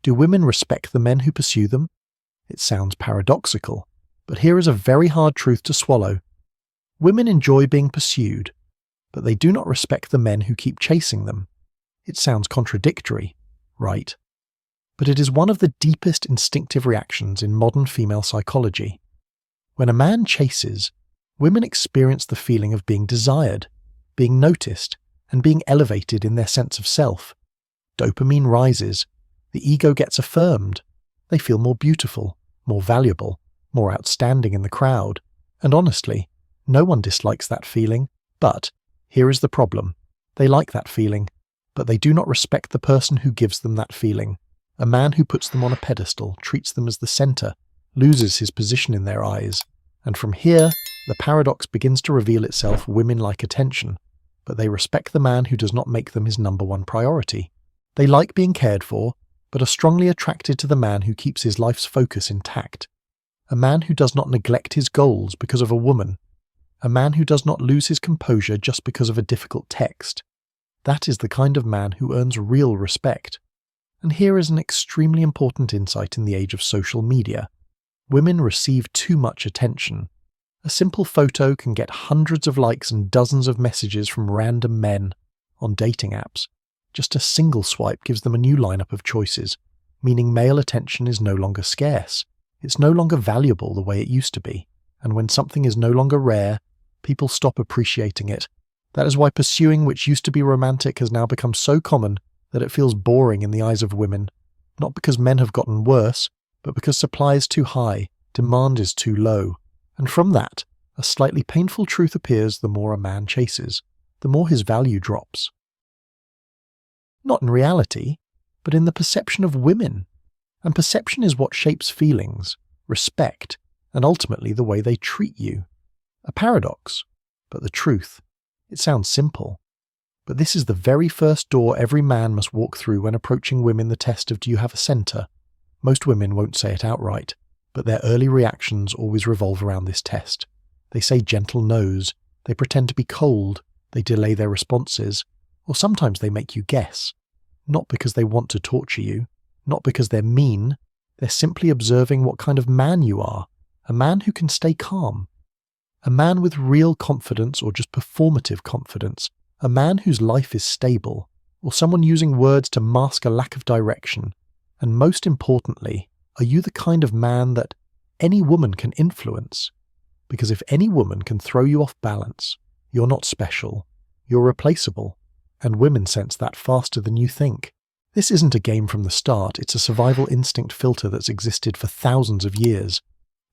Do women respect the men who pursue them? It sounds paradoxical, but here is a very hard truth to swallow. Women enjoy being pursued, but they do not respect the men who keep chasing them. It sounds contradictory, right? But it is one of the deepest instinctive reactions in modern female psychology. When a man chases, women experience the feeling of being desired, being noticed, and being elevated in their sense of self. Dopamine rises, the ego gets affirmed, they feel more beautiful, more valuable, more outstanding in the crowd, and honestly, no one dislikes that feeling, but here is the problem. They like that feeling, but they do not respect the person who gives them that feeling. A man who puts them on a pedestal, treats them as the center, loses his position in their eyes. And from here, the paradox begins to reveal itself. Women like attention, but they respect the man who does not make them his number one priority. They like being cared for, but are strongly attracted to the man who keeps his life's focus intact. A man who does not neglect his goals because of a woman. A man who does not lose his composure just because of a difficult text. That is the kind of man who earns real respect. And here is an extremely important insight in the age of social media. Women receive too much attention. A simple photo can get hundreds of likes and dozens of messages from random men on dating apps. Just a single swipe gives them a new lineup of choices, meaning male attention is no longer scarce. It's no longer valuable the way it used to be. And when something is no longer rare, people stop appreciating it. That is why pursuing, which used to be romantic, has now become so common that it feels boring in the eyes of women, not because men have gotten worse, but because supply is too high, demand is too low. And from that, a slightly painful truth appears: the more a man chases, the more his value drops. Not in reality, but in the perception of women. And perception is what shapes feelings, respect, and ultimately the way they treat you. A paradox, but the truth. It sounds simple. But this is the very first door every man must walk through when approaching women. The test of, do you have a center? Most women won't say it outright, but their early reactions always revolve around this test. They say gentle no's, they pretend to be cold, they delay their responses, or sometimes they make you guess. Not because they want to torture you, not because they're mean, they're simply observing what kind of man you are, a man who can stay calm. A man with real confidence or just performative confidence, a man whose life is stable, or someone using words to mask a lack of direction. And most importantly, are you the kind of man that any woman can influence? Because if any woman can throw you off balance, you're not special, you're replaceable, and women sense that faster than you think. This isn't a game from the start, it's a survival instinct filter that's existed for thousands of years.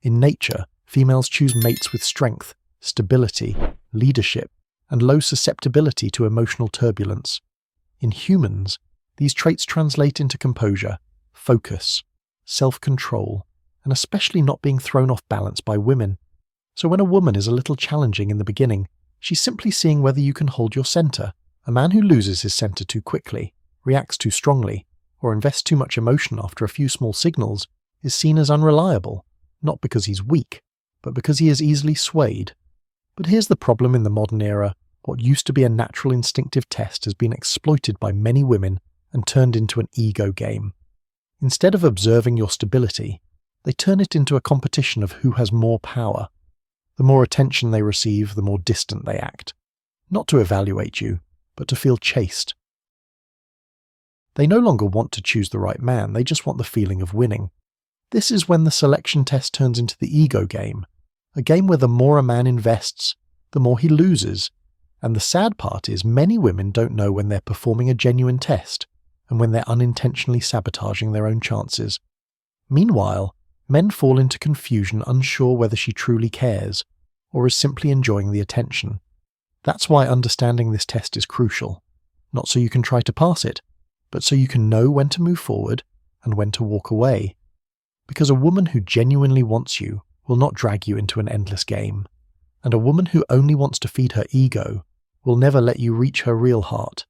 In nature, females choose mates with strength, stability, leadership, and low susceptibility to emotional turbulence. In humans, these traits translate into composure, focus, self-control, and especially not being thrown off balance by women. So when a woman is a little challenging in the beginning, she's simply seeing whether you can hold your center. A man who loses his center too quickly, reacts too strongly, or invests too much emotion after a few small signals is seen as unreliable, not because he's weak, but because he is easily swayed. But here's the problem in the modern era. What used to be a natural instinctive test has been exploited by many women and turned into an ego game. Instead of observing your stability, they turn it into a competition of who has more power. The more attention they receive, the more distant they act. Not to evaluate you, but to feel chased. They no longer want to choose the right man, they just want the feeling of winning. This is when the selection test turns into the ego game, a game where the more a man invests, the more he loses. And the sad part is many women don't know when they're performing a genuine test and when they're unintentionally sabotaging their own chances. Meanwhile, men fall into confusion, unsure whether she truly cares or is simply enjoying the attention. That's why understanding this test is crucial, not so you can try to pass it, but so you can know when to move forward and when to walk away. Because a woman who genuinely wants you will not drag you into an endless game, and a woman who only wants to feed her ego will never let you reach her real heart.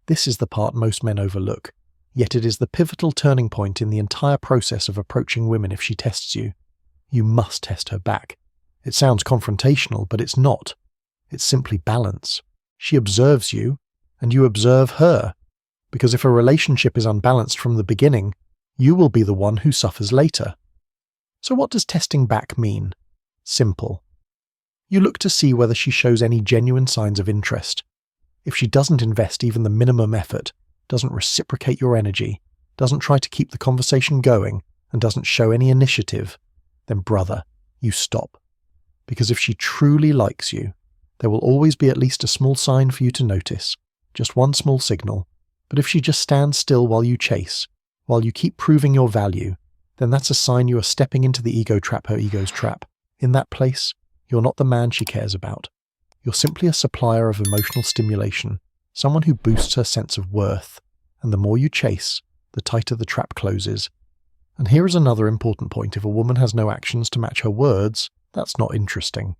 This is the part most men overlook, yet it is the pivotal turning point in the entire process of approaching women. If she tests you, you must test her back. It sounds confrontational, but it's not. It's simply balance. She observes you, and you observe her. Because if a relationship is unbalanced from the beginning, You will be the one who suffers later. So what does testing back mean? Simple. You look to see whether she shows any genuine signs of interest. If she doesn't invest even the minimum effort, doesn't reciprocate your energy, doesn't try to keep the conversation going, and doesn't show any initiative, then brother, you stop. Because if she truly likes you, there will always be at least a small sign for you to notice, just one small signal. But if she just stands still while you chase, while you keep proving your value, then that's a sign you are stepping into the ego trap her ego's trap. In that place, you're not the man she cares about. You're simply a supplier of emotional stimulation, someone who boosts her sense of worth, and the more you chase, the tighter the trap closes. And here is another important point: if a woman has no actions to match her words, that's not interesting.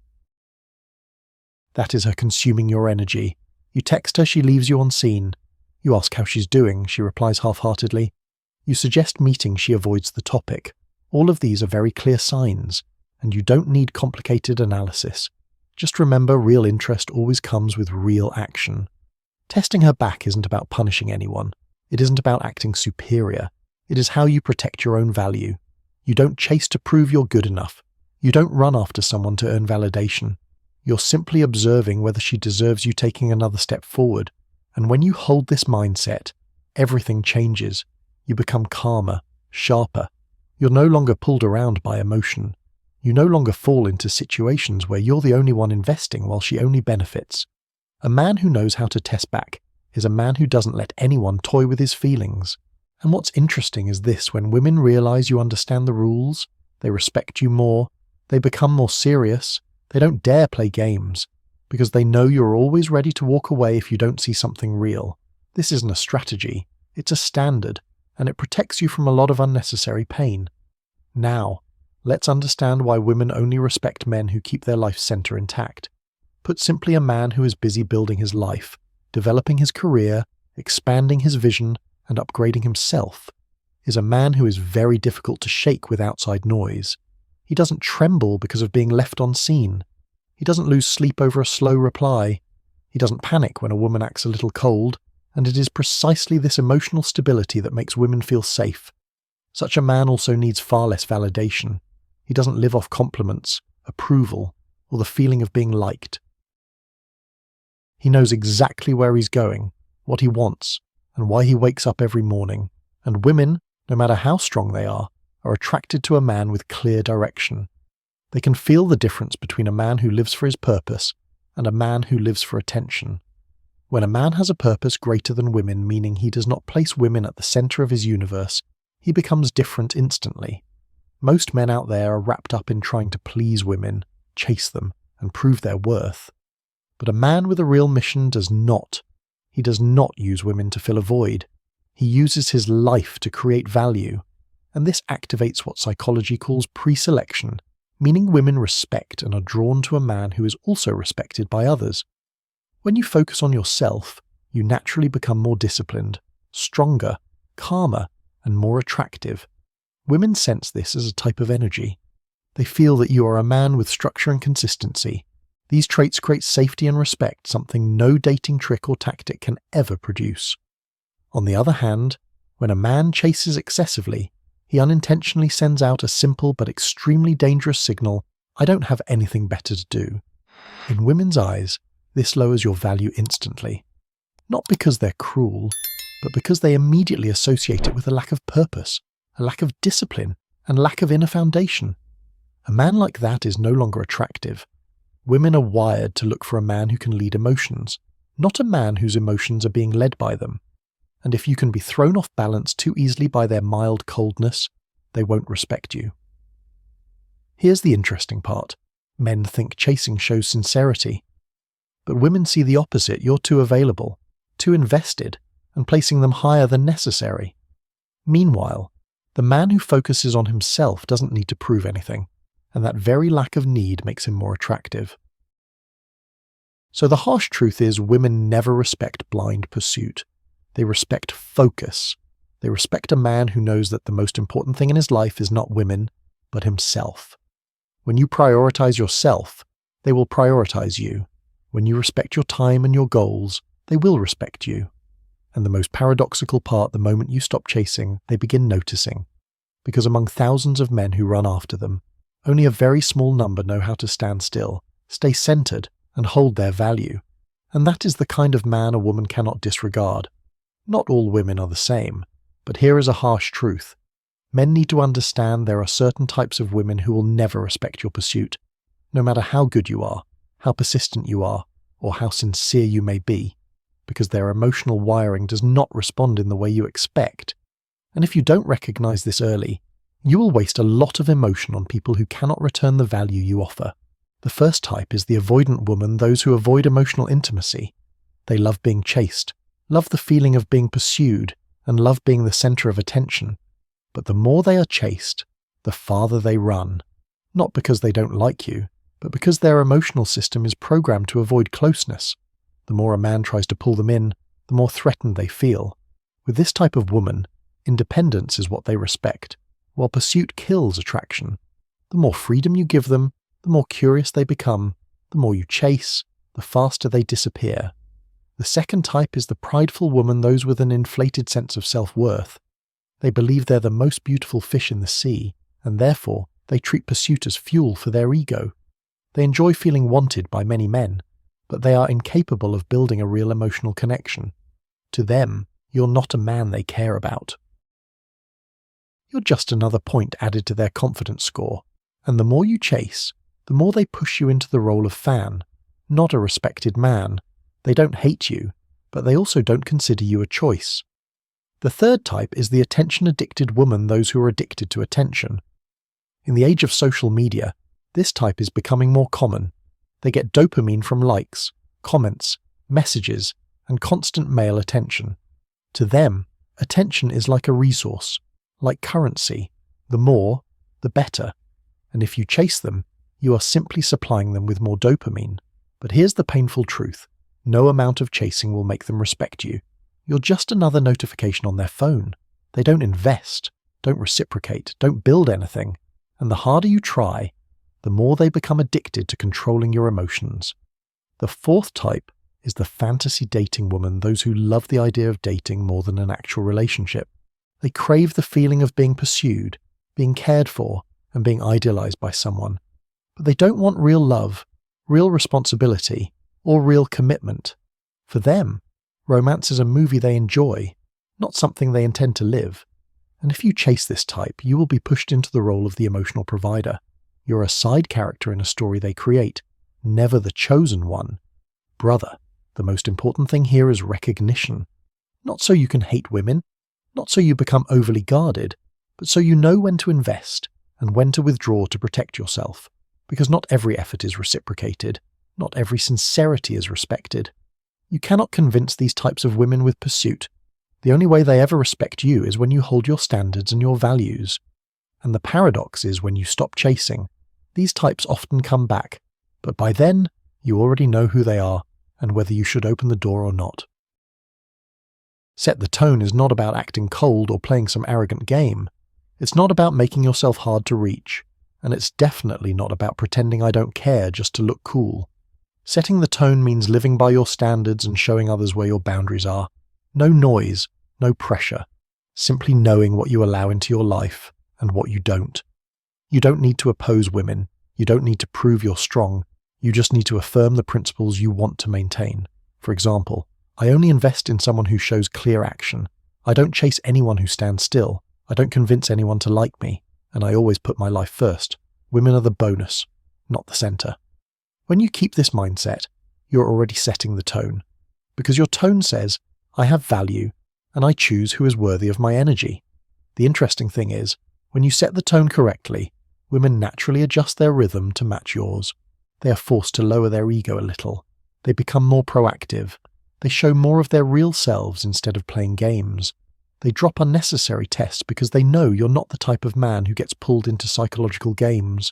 That is her consuming your energy. You text her, she leaves you on scene. You ask how she's doing, she replies half-heartedly. You suggest meeting, she avoids the topic. All of these are very clear signs, and you don't need complicated analysis. Just remember, real interest always comes with real action. Testing her back isn't about punishing anyone. It isn't about acting superior. It is how you protect your own value. You don't chase to prove you're good enough. You don't run after someone to earn validation. You're simply observing whether she deserves you taking another step forward. And when you hold this mindset, everything changes. You become calmer, sharper. You're no longer pulled around by emotion. You no longer fall into situations where you're the only one investing while she only benefits. A man who knows how to test back is a man who doesn't let anyone toy with his feelings. And what's interesting is this: when women realize you understand the rules, they respect you more, they become more serious, they don't dare play games, because they know you're always ready to walk away if you don't see something real. This isn't a strategy, it's a standard, and it protects you from a lot of unnecessary pain. Now, let's understand why women only respect men who keep their life center intact. Put simply, a man who is busy building his life, developing his career, expanding his vision, and upgrading himself, is a man who is very difficult to shake with outside noise. He doesn't tremble because of being left on scene. He doesn't lose sleep over a slow reply. He doesn't panic when a woman acts a little cold, and it is precisely this emotional stability that makes women feel safe. Such a man also needs far less validation. He doesn't live off compliments, approval, or the feeling of being liked. He knows exactly where he's going, what he wants, and why he wakes up every morning. And women, no matter how strong they are attracted to a man with clear direction. They can feel the difference between a man who lives for his purpose and a man who lives for attention. When a man has a purpose greater than women, meaning he does not place women at the center of his universe, he becomes different instantly. Most men out there are wrapped up in trying to please women, chase them, and prove their worth. But a man with a real mission does not. He does not use women to fill a void. He uses his life to create value. And this activates what psychology calls pre-selection, meaning women respect and are drawn to a man who is also respected by others. When you focus on yourself, you naturally become more disciplined, stronger, calmer, and more attractive. Women sense this as a type of energy. They feel that you are a man with structure and consistency. These traits create safety and respect, something no dating trick or tactic can ever produce. On the other hand, when a man chases excessively, he unintentionally sends out a simple but extremely dangerous signal: I don't have anything better to do. In women's eyes, this lowers your value instantly. Not because they're cruel, but because they immediately associate it with a lack of purpose, a lack of discipline, and lack of inner foundation. A man like that is no longer attractive. Women are wired to look for a man who can lead emotions, not a man whose emotions are being led by them. And if you can be thrown off balance too easily by their mild coldness, they won't respect you. Here's the interesting part. Men think chasing shows sincerity. But women see the opposite. You're too available, too invested, and placing them higher than necessary. Meanwhile, the man who focuses on himself doesn't need to prove anything, and that very lack of need makes him more attractive. So the harsh truth is, women never respect blind pursuit. They respect focus. They respect a man who knows that the most important thing in his life is not women, but himself. When you prioritize yourself, they will prioritize you. When you respect your time and your goals, they will respect you. And the most paradoxical part, the moment you stop chasing, they begin noticing. Because among thousands of men who run after them, only a very small number know how to stand still, stay centered, and hold their value. And that is the kind of man a woman cannot disregard. Not all women are the same, but here is a harsh truth. Men need to understand there are certain types of women who will never respect your pursuit, no matter how good you are, how persistent you are, or how sincere you may be, because their emotional wiring does not respond in the way you expect. And if you don't recognize this early, you will waste a lot of emotion on people who cannot return the value you offer. The first type is the avoidant woman, those who avoid emotional intimacy. They love being chased, love the feeling of being pursued, and love being the center of attention. But the more they are chased, the farther they run. Not because they don't like you, but because their emotional system is programmed to avoid closeness. The more a man tries to pull them in, the more threatened they feel. With this type of woman, independence is what they respect, while pursuit kills attraction. The more freedom you give them, the more curious they become, the more you chase, the faster they disappear. The second type is the prideful woman, those with an inflated sense of self-worth. They believe they're the most beautiful fish in the sea, and therefore they treat pursuit as fuel for their ego. They enjoy feeling wanted by many men, but they are incapable of building a real emotional connection. To them, you're not a man they care about. You're just another point added to their confidence score, and the more you chase, the more they push you into the role of fan, not a respected man. They don't hate you, but they also don't consider you a choice. The third type is the attention-addicted woman, those who are addicted to attention. In the age of social media, this type is becoming more common. They get dopamine from likes, comments, messages, and constant male attention. To them, attention is like a resource, like currency. The more, the better. And if you chase them, you are simply supplying them with more dopamine. But here's the painful truth. No amount of chasing will make them respect you. You're just another notification on their phone. They don't invest, don't reciprocate, don't build anything. And the harder you try, the more they become addicted to controlling your emotions. The fourth type is the fantasy dating woman, those who love the idea of dating more than an actual relationship. They crave the feeling of being pursued, being cared for, and being idealized by someone. But they don't want real love, real responsibility, or real commitment. For them, romance is a movie they enjoy, not something they intend to live. And if you chase this type, you will be pushed into the role of the emotional provider. You're a side character in a story they create, never the chosen one. Brother, the most important thing here is recognition. Not so you can hate women, not so you become overly guarded, but so you know when to invest and when to withdraw to protect yourself. Because not every effort is reciprocated, not every sincerity is respected. You cannot convince these types of women with pursuit. The only way they ever respect you is when you hold your standards and your values. And the paradox is when you stop chasing, these types often come back, but by then, you already know who they are and whether you should open the door or not. Set the tone is not about acting cold or playing some arrogant game. It's not about making yourself hard to reach, and it's definitely not about pretending I don't care just to look cool. Setting the tone means living by your standards and showing others where your boundaries are. No noise, no pressure, simply knowing what you allow into your life and what you don't. You don't need to oppose women, you don't need to prove you're strong, you just need to affirm the principles you want to maintain. For example, I only invest in someone who shows clear action. I don't chase anyone who stands still. I don't convince anyone to like me, and I always put my life first. Women are the bonus, not the center. When you keep this mindset, you're already setting the tone, because your tone says, I have value, and I choose who is worthy of my energy. The interesting thing is, when you set the tone correctly, women naturally adjust their rhythm to match yours. They are forced to lower their ego a little. They become more proactive. They show more of their real selves instead of playing games. They drop unnecessary tests because they know you're not the type of man who gets pulled into psychological games.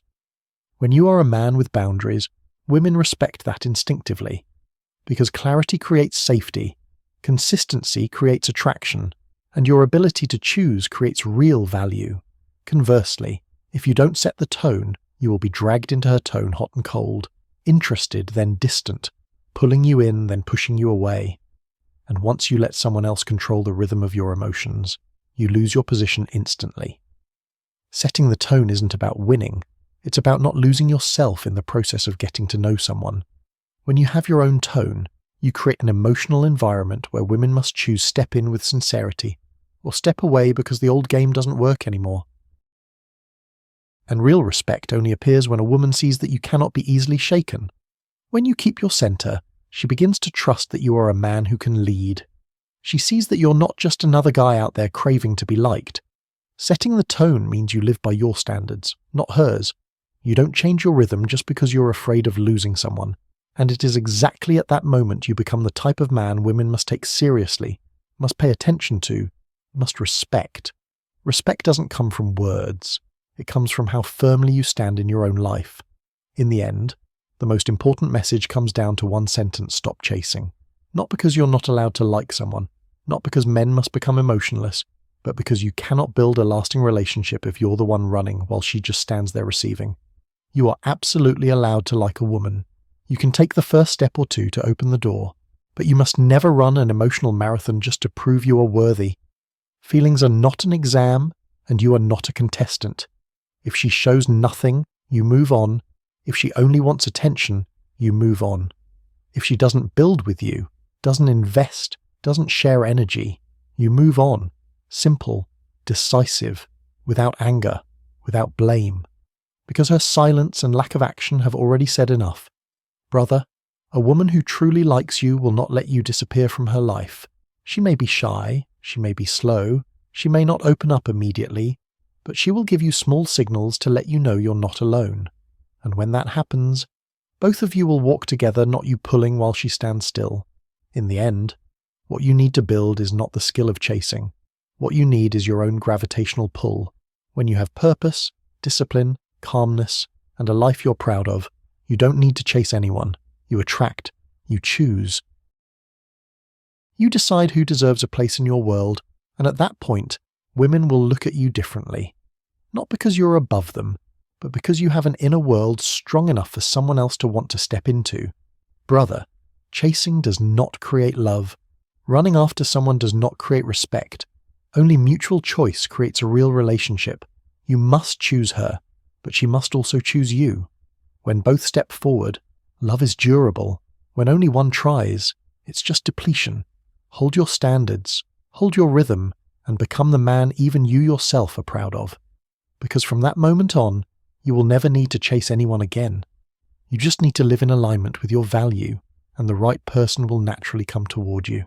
When you are a man with boundaries, women respect that instinctively. Because clarity creates safety, consistency creates attraction, and your ability to choose creates real value. Conversely, if you don't set the tone, you will be dragged into her tone hot and cold, interested then distant, pulling you in then pushing you away. And once you let someone else control the rhythm of your emotions, you lose your position instantly. Setting the tone isn't about winning, it's about not losing yourself in the process of getting to know someone. When you have your own tone, you create an emotional environment where women must choose step in with sincerity, or step away because the old game doesn't work anymore. And real respect only appears when a woman sees that you cannot be easily shaken. When you keep your center, she begins to trust that you are a man who can lead. She sees that you're not just another guy out there craving to be liked. Setting the tone means you live by your standards, not hers. You don't change your rhythm just because you're afraid of losing someone. And it is exactly at that moment you become the type of man women must take seriously, must pay attention to, must respect. Respect doesn't come from words. It comes from how firmly you stand in your own life. In the end, the most important message comes down to one sentence: stop chasing. Not because you're not allowed to like someone, not because men must become emotionless, but because you cannot build a lasting relationship if you're the one running while she just stands there receiving. You are absolutely allowed to like a woman. You can take the first step or two to open the door, but you must never run an emotional marathon just to prove you are worthy. Feelings are not an exam, and you are not a contestant. If she shows nothing, you move on. If she only wants attention, you move on. If she doesn't build with you, doesn't invest, doesn't share energy, you move on. Simple, decisive, without anger, without blame. Because her silence and lack of action have already said enough. Brother, a woman who truly likes you will not let you disappear from her life. She may be shy, she may be slow, she may not open up immediately, but she will give you small signals to let you know you're not alone. And when that happens, both of you will walk together, not you pulling while she stands still. In the end, what you need to build is not the skill of chasing. What you need is your own gravitational pull. When you have purpose, discipline, calmness, and a life you're proud of, you don't need to chase anyone. You attract. You choose. You decide who deserves a place in your world, and at that point, women will look at you differently. Not because you're above them, but because you have an inner world strong enough for someone else to want to step into. Brother, chasing does not create love. Running after someone does not create respect. Only mutual choice creates a real relationship. You must choose her, but she must also choose you. When both step forward, love is durable. When only one tries, it's just depletion. Hold your standards, hold your rhythm, and become the man even you yourself are proud of. Because from that moment on, you will never need to chase anyone again. You just need to live in alignment with your value, and the right person will naturally come toward you.